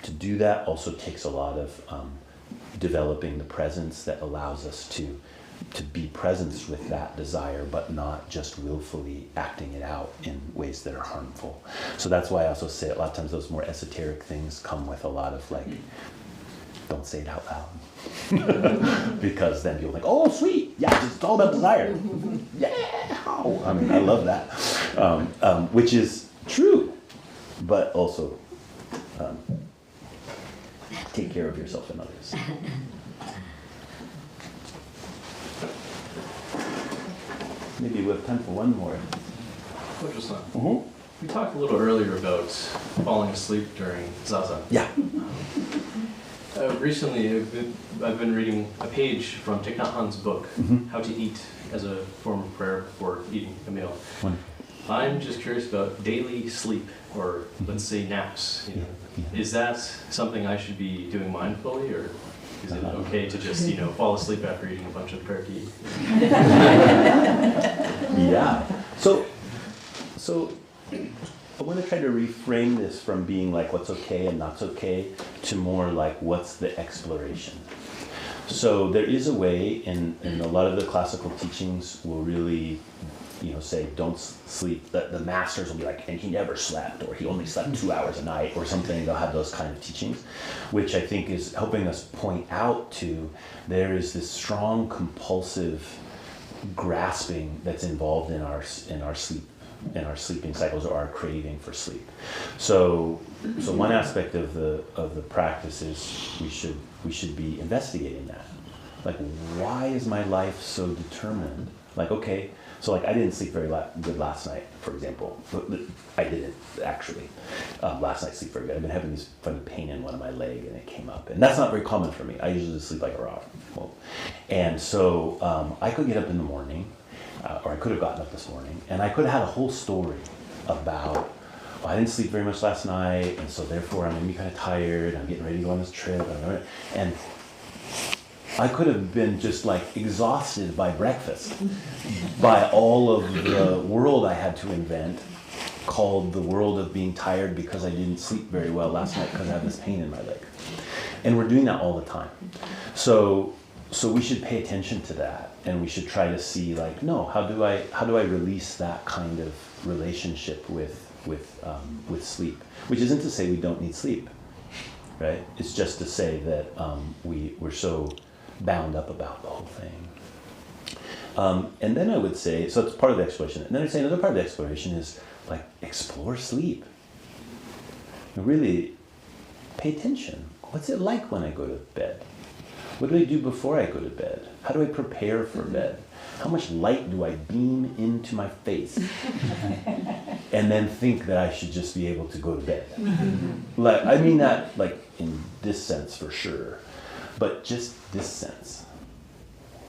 To do that also takes a lot of developing the presence that allows us to be present with that desire, but not just willfully acting it out in ways that are harmful. So that's why I also say a lot of times those more esoteric things come with a lot of like, don't say it out loud. Because then people are like, oh, sweet, yeah, it's all about desire. Yeah, I mean, I love that. Which is true, but also take care of yourself and others. maybe we have time for one more. Interesting. Mm-hmm. We talked a little earlier about falling asleep during zazen. Yeah. Recently, I've been reading a page from Thich Nhat Hanh's book, Mm-hmm. How to Eat as a Form of Prayer Before Eating a Meal. Wonderful. I'm just curious about daily sleep, or let's say naps. You know. Is that something I should be doing mindfully, or is it okay to just, fall asleep after eating a bunch of turkey? Yeah. So I want to try to reframe this from being like what's okay and not okay to more like what's the exploration. So there is a way, in a lot of the classical teachings will really, say don't sleep. The masters will be like, and he never slept, or he only slept 2 hours a night, or something. They'll have those kind of teachings, which I think is helping us point out to there is this strong compulsive grasping that's involved in our sleep, in our sleeping cycles, or our craving for sleep. So one aspect of the practice is we should be investigating that. Like, why is my life so determined? Like, okay, so like I didn't sleep very good last night, for example. I didn't actually. Last night sleep very good. I've been having this funny pain in one of my leg, and it came up, and that's not very common for me. I usually just sleep like a rock. And so I could get up in the morning. Or I could have gotten up this morning, and I could have had a whole story about, I didn't sleep very much last night, and so therefore I'm going to be kind of tired, I'm getting ready to go on this trip, and I could have been just like exhausted by breakfast, by all of the world I had to invent, called the world of being tired because I didn't sleep very well last night because I have this pain in my leg. And we're doing that all the time. So we should pay attention to that, and we should try to see, like, no, how do I release that kind of relationship with sleep? Which isn't to say we don't need sleep, right? It's just to say that we're so bound up about the whole thing. And then I would say, so that's part of the exploration. And then I'd say another part of the exploration is like explore sleep. Really pay attention. What's it like when I go to bed? What do I do before I go to bed? How do I prepare for bed? How much light do I beam into my face? And then think that I should just be able to go to bed. Like, I mean that like in this sense for sure, but just this sense.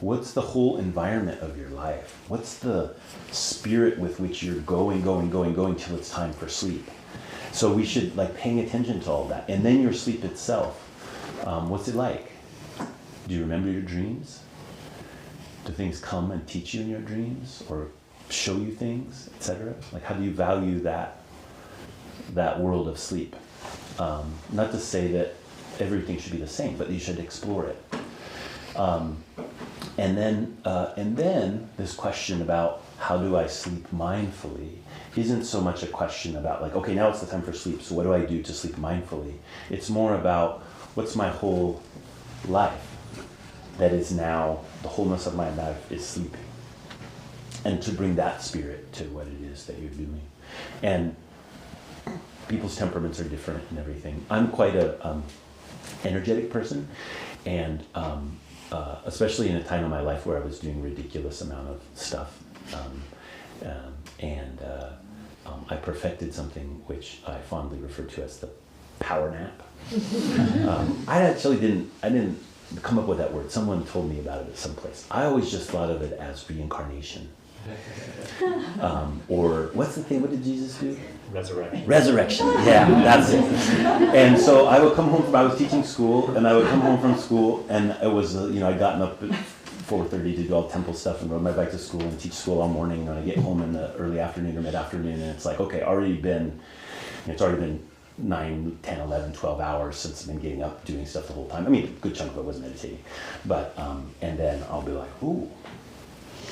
What's the whole environment of your life? What's the spirit with which you're going till it's time for sleep? So we should like paying attention to all that. And then your sleep itself. What's it like? Do you remember your dreams? Do things come and teach you in your dreams, or show you things, etc.? Like, how do you value that world of sleep? Not to say that everything should be the same, but you should explore it. And then this question about how do I sleep mindfully isn't so much a question about like, okay, now it's the time for sleep, so what do I do to sleep mindfully? It's more about what's my whole life that is now, the wholeness of my life is sleeping. And to bring that spirit to what it is that you're doing. And people's temperaments are different and everything. I'm quite a energetic person, and especially in a time in my life where I was doing a ridiculous amount of stuff. I perfected something which I fondly refer to as the power nap. I didn't come up with that word. Someone told me about it at some place. I always just thought of it as reincarnation. Or what's the thing? What did Jesus do? Resurrection. Yeah, that's it. And so I would come home I was teaching school, and I would come home from school, and it was, I'd gotten up at 4:30 to do all temple stuff and rode my bike to school and teach school all morning, and I get home in the early afternoon or mid-afternoon, and it's like, okay, it's already been 9, 10, 11, 12 hours since I've been getting up doing stuff the whole time. I mean, a good chunk of it was meditating. But, and then I'll be like, ooh,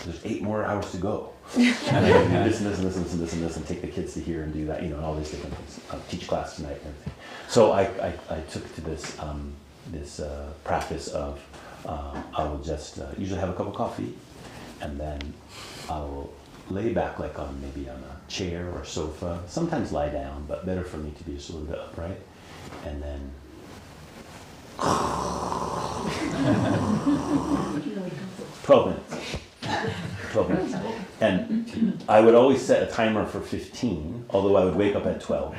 there's 8 more hours to go. And I gotta do this and this and this and this and this and this and take the kids to here and do that, and all these different things. I'll teach class tonight and everything. So I took to this practice of I will just usually have a cup of coffee, and then I will lay back like maybe on a chair or sofa, sometimes lie down, but better for me to be just a little bit upright, and then 12 minutes. 12 minutes. And I would always set a timer for 15, although I would wake up at 12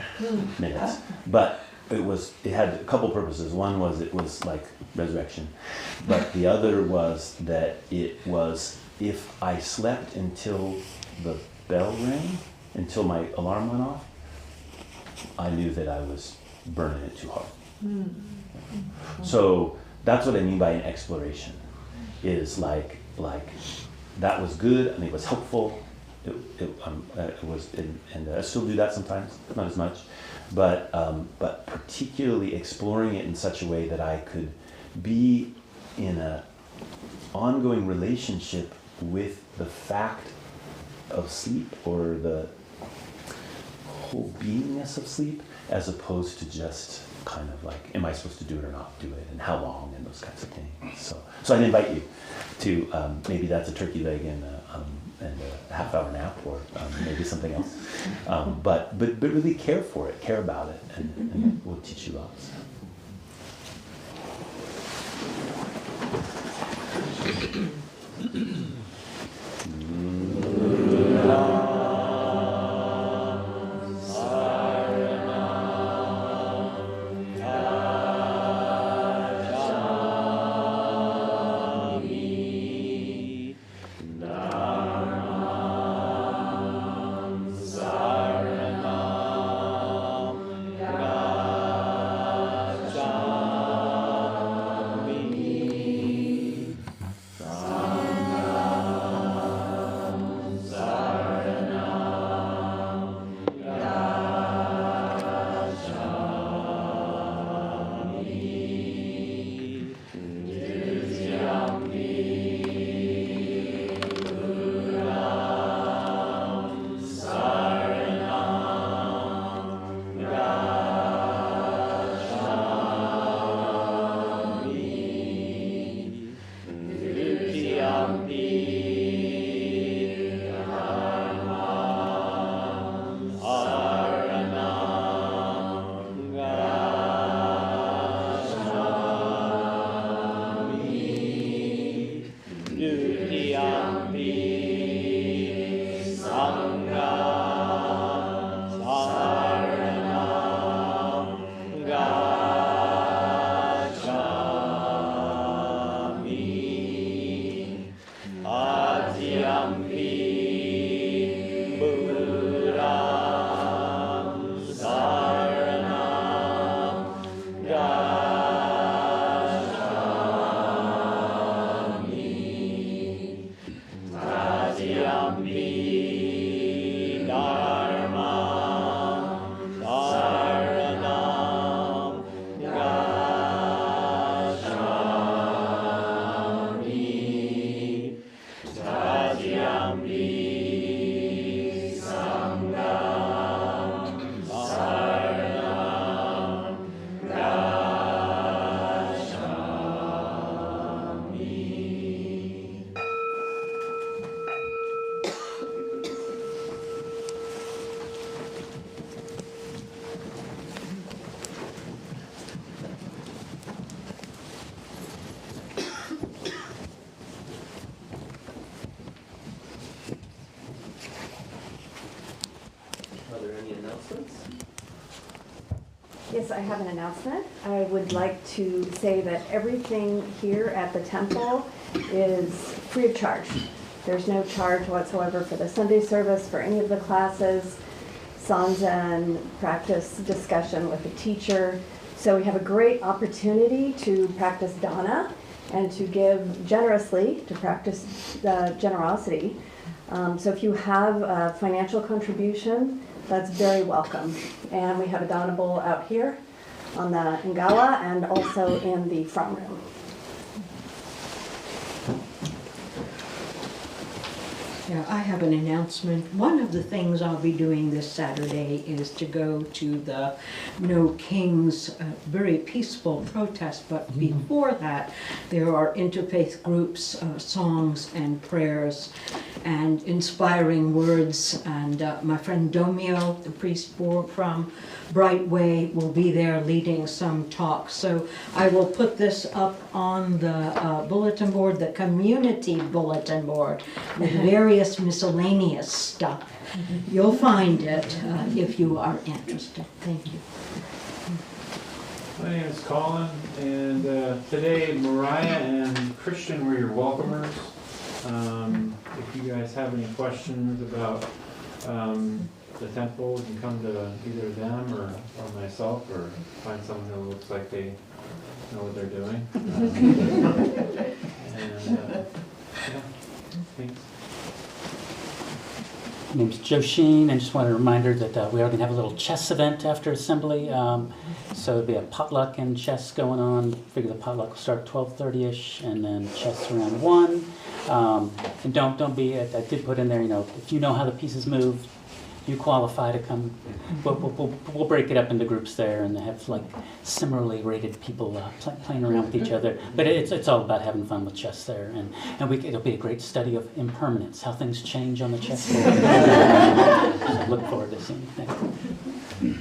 minutes. But it had a couple purposes. One was it was like resurrection, but the other was that it was if I slept until the bell rang, until my alarm went off, I knew that I was burning it too hard. So that's what I mean by an exploration, is like that was good and it was helpful. It was, and I still do that sometimes, not as much, but particularly exploring it in such a way that I could be in an ongoing relationship with the fact of sleep, or the whole beingness of sleep, as opposed to just kind of like, am I supposed to do it or not do it, and how long, and those kinds of things. So I'd invite you to maybe that's a turkey leg and a half-hour nap, or maybe something else. But really care for it, care about it, and we'll teach you lots. Yes, I have an announcement. I would like to say that everything here at the temple is free of charge. There's no charge whatsoever for the Sunday service, for any of the classes, Sanzen, practice discussion with the teacher. So we have a great opportunity to practice dana and to give generously, to practice generosity. So if you have a financial contribution, that's very welcome. And we have a dana bowl out here on the Ngala and also in the front room. Yeah, I have an announcement. One of the things I'll be doing this Saturday is to go to the No Kings very peaceful protest, but before that there are interfaith groups, songs and prayers, and inspiring words. And my friend Domio, the priest from Brightway, will be there leading some talks. So I will put this up on the bulletin board, the community bulletin board, with various miscellaneous stuff. You'll find it if you are interested. Thank you. My name is Colin, and today Mariah and Christian were your welcomers. If you guys have any questions about the temple, you can come to either them or myself, or find someone who looks like they know what they're doing. Yeah, thanks. My name's Joe Sheen, and just wanted a reminder that we are going to have a little chess event after assembly. So there'll be a potluck and chess going on. Figure the potluck will start 12:30ish, and then chess around 1. And don't be. I did put in there. If you know how the pieces move, you qualify to come. We'll break it up into groups there, and have like similarly rated people playing around with each other. But it's all about having fun with chess there, and it'll be a great study of impermanence, how things change on the chessboard. So look forward to seeing you. Thank you.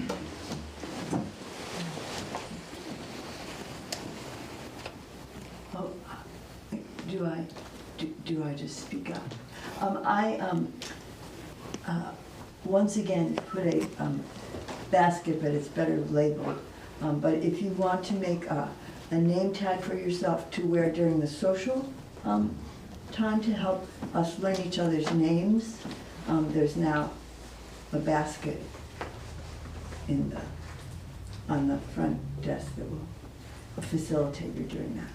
Oh, do I just speak up? Once again put a basket, but it's better labeled. But if you want to make a name tag for yourself to wear during the social time to help us learn each other's names, there's now a basket on the front desk that will facilitate you doing that.